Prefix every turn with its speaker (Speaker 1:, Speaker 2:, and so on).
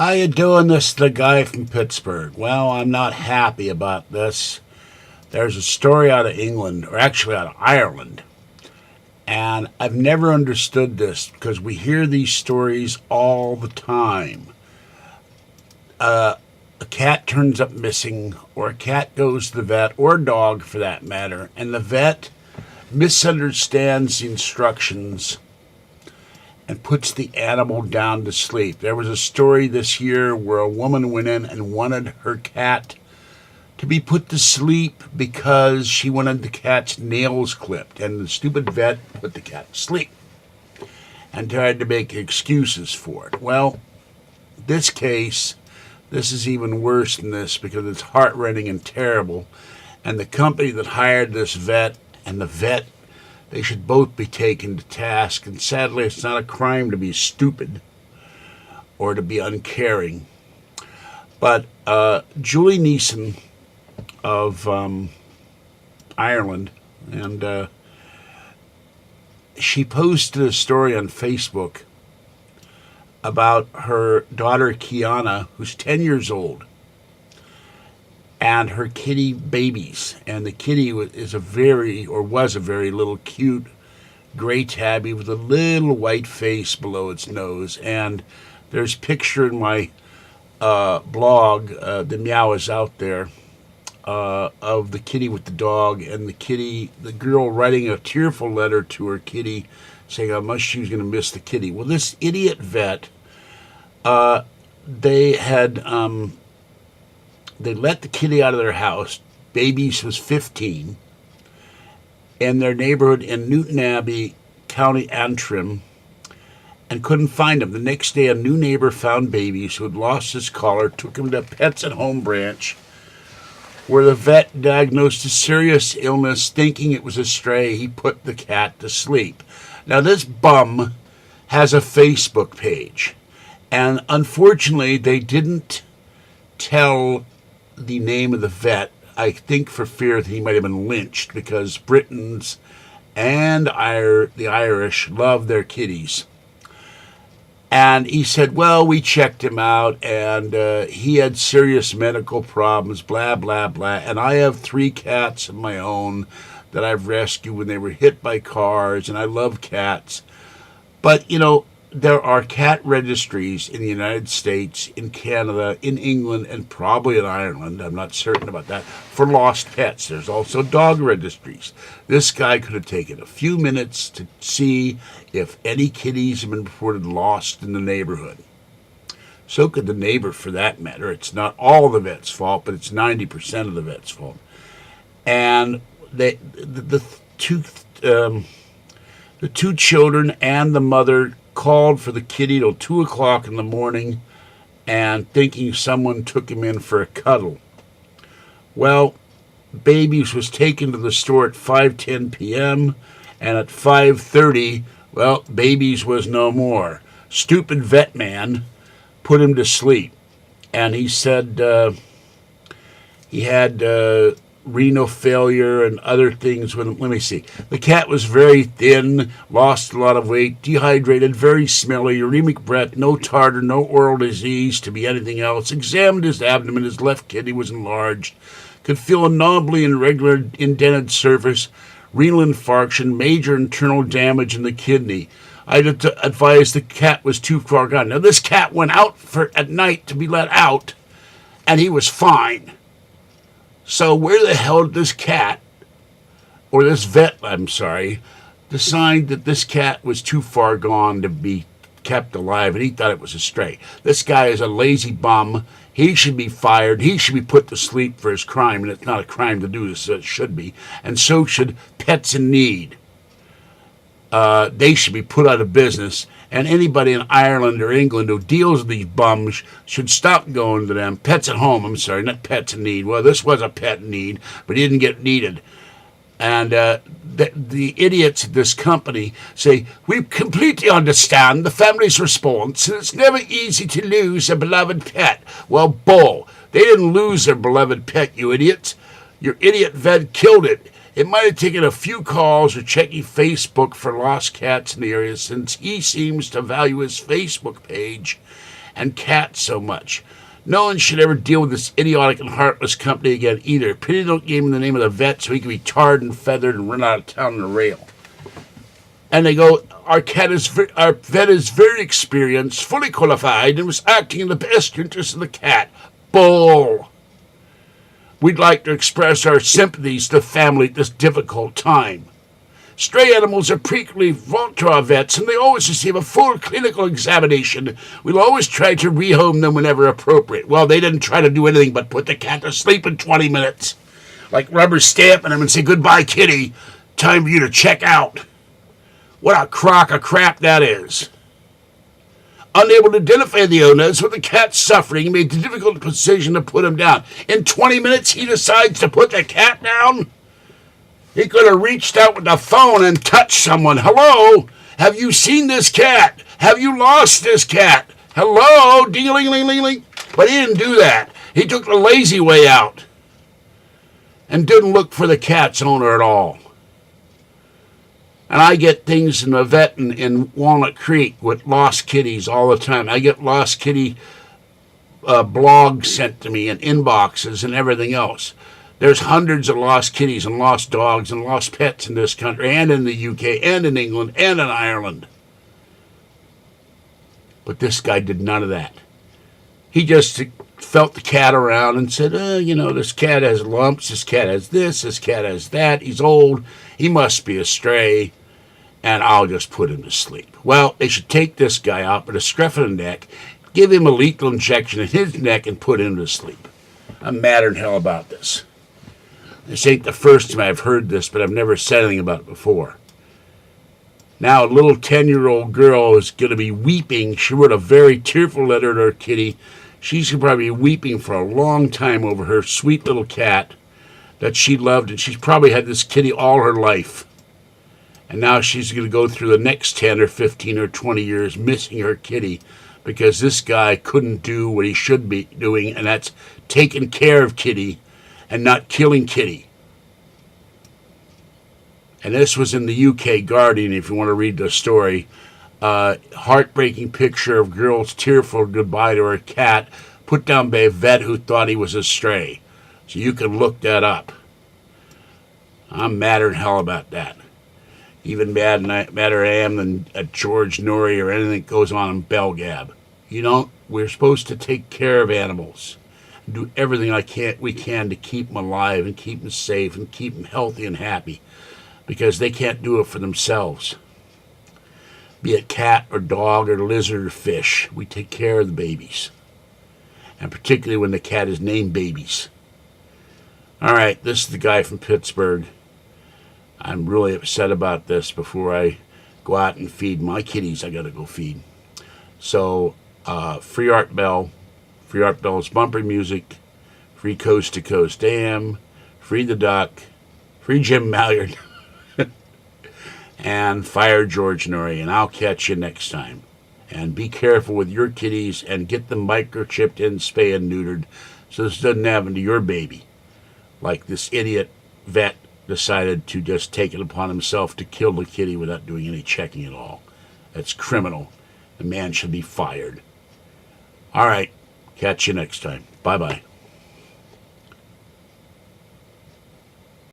Speaker 1: How you doing? This is the guy from Pittsburgh. Well, I'm not happy about this. There's a story out of England, or actually out of Ireland, and I've never understood this because we hear these stories all the time. A cat turns up missing, or a cat goes to the vet, or a dog for that matter, and the vet misunderstands the instructions and puts the animal down to sleep. There was a story this year where a woman went in and wanted her cat to be put to sleep because she wanted the cat's nails clipped, and the stupid vet put the cat to sleep and tried to make excuses for it. Well, this case, this is even worse than this because it's heartrending and terrible, and the company that hired this vet and the vet, they should both be taken to task. And sadly, it's not a crime to be stupid or to be uncaring. But Julie Neeson of Ireland, and she posted a story on Facebook about her daughter Kiana, who's 10 years old, and her kitty babies. And the kitty was a very little cute gray tabby with a little white face below its nose. And there's a picture in my blog, The Meow is Out There, of the kitty with the dog, and the girl writing a tearful letter to her kitty saying how much she was going to miss the kitty. Well, this idiot vet, they let the kitty out of their house. Babies was 15, in their neighborhood in Newton Abbey, County Antrim, and couldn't find him. The next day, a new neighbor found Babies, who had lost his collar, took him to Pets at Home branch, where the vet diagnosed a serious illness. Thinking it was a stray, he put the cat to sleep. Now, this bum has a Facebook page, and unfortunately, they didn't tell the name of the vet, I think for fear that he might have been lynched, because Britons and the Irish love their kitties. And he said, well, we checked him out, and he had serious medical problems, blah, blah, blah. And I have 3 cats of my own that I've rescued when they were hit by cars, and I love cats. But, there are cat registries in the United States, in Canada, in England, and probably in Ireland, I'm not certain about that, for lost pets. There's also dog registries. This guy could have taken a few minutes to see if any kitties have been reported lost in the neighborhood. So could the neighbor, for that matter. It's not all the vet's fault, but it's 90% of the vet's fault. And the two children and the mother called for the kitty till 2 o'clock in the morning, and thinking someone took him in for a cuddle. Well, Babies was taken to the store at 5:10 p.m., and at 5:30, well, Babies was no more. Stupid vet man put him to sleep, and he said he had renal failure and other things with him. Let me see. The cat was very thin, lost a lot of weight, dehydrated, very smelly, uremic breath, no tartar, no oral disease to be anything else. Examined his abdomen. His left kidney was enlarged. Could feel a knobbly and regular indented surface, renal infarction, major internal damage in the kidney. I'd advise the cat was too far gone. Now, this cat went out at night to be let out, and he was fine. So where the hell did this cat, or this vet, decide that this cat was too far gone to be kept alive, and he thought it was a stray? This guy is a lazy bum. He should be fired. He should be put to sleep for his crime, and it's not a crime to do this, so it should be. And so should Pets in Need. They should be put out of business, and anybody in Ireland or England who deals with these bums should stop going to them. Pets at Home, not Pets in Need. Well, this was a pet in need, but he didn't get needed. And the idiots at this company say, we completely understand the family's response, and it's never easy to lose a beloved pet. Well, bull. They didn't lose their beloved pet, you idiots. Your idiot vet killed it. It might have taken a few calls or checking Facebook for lost cats in the area, since he seems to value his Facebook page and cats so much. No one should ever deal with this idiotic and heartless company again either. Pity don't give him the name of the vet so he can be tarred and feathered and run out of town on a rail. And they go, our vet is very experienced, fully qualified, and was acting in the best interest of the cat. Bull. We'd like to express our sympathies to the family at this difficult time. Stray animals are frequently brought to our vets, and they always receive a full clinical examination. We'll always try to rehome them whenever appropriate. Well, they didn't try to do anything but put the cat to sleep in 20 minutes. Like rubber stamping him and say, goodbye, kitty. Time for you to check out. What a crock of crap that is. Unable to identify the owners with the cat suffering, he made the difficult decision to put him down. In 20 minutes, he decides to put the cat down? He could have reached out with the phone and touched someone. Hello? Have you seen this cat? Have you lost this cat? Hello? Ding-a-ling-ling-ling-ling. But he didn't do that. He took the lazy way out and didn't look for the cat's owner at all. And I get things in the vet in Walnut Creek with lost kitties all the time. I get lost kitty blogs sent to me and inboxes and everything else. There's hundreds of lost kitties and lost dogs and lost pets in this country and in the UK and in England and in Ireland. But this guy did none of that. He just felt the cat around and said, this cat has lumps, this cat has this cat has that. He's old, he must be a stray, and I'll just put him to sleep. Well, they should take this guy out with a scruff of the neck, give him a lethal injection in his neck, and put him to sleep. I'm madder than hell about this. This ain't the first time I've heard this, but I've never said anything about it before. Now, a little 10-year-old girl is going to be weeping. She wrote a very tearful letter to her kitty. She's going to probably be weeping for a long time over her sweet little cat that she loved, and she's probably had this kitty all her life. And now she's going to go through the next 10 or 15 or 20 years missing her kitty because this guy couldn't do what he should be doing, and that's taking care of kitty and not killing kitty. And this was in the UK Guardian, if you want to read the story. Heartbreaking picture of girl's tearful goodbye to her cat, put down by a vet who thought he was a stray. So you can look that up. I'm madder than hell about that. Even madder I am than at George Noory or anything that goes on in Bell Gab. We're supposed to take care of animals. Do everything we can to keep them alive and keep them safe and keep them healthy and happy, because they can't do it for themselves. Be it cat or dog or lizard or fish, we take care of the babies, and particularly when the cat is named Babies. All right, this is the guy from Pittsburgh. I'm really upset about this. Before I go out and feed my kitties, I gotta go feed. So free Art Bell, free Art Bell's Bumper Music, free Coast to Coast AM, free the Duck, free Jim Malliard, and fire George Noory. And I'll catch you next time. And be careful with your kitties and get them microchipped and spay and neutered so this doesn't happen to your baby. Like this idiot vet decided to just take it upon himself to kill the kitty without doing any checking at all. That's criminal. The man should be fired. All right. Catch you next time. Bye-bye.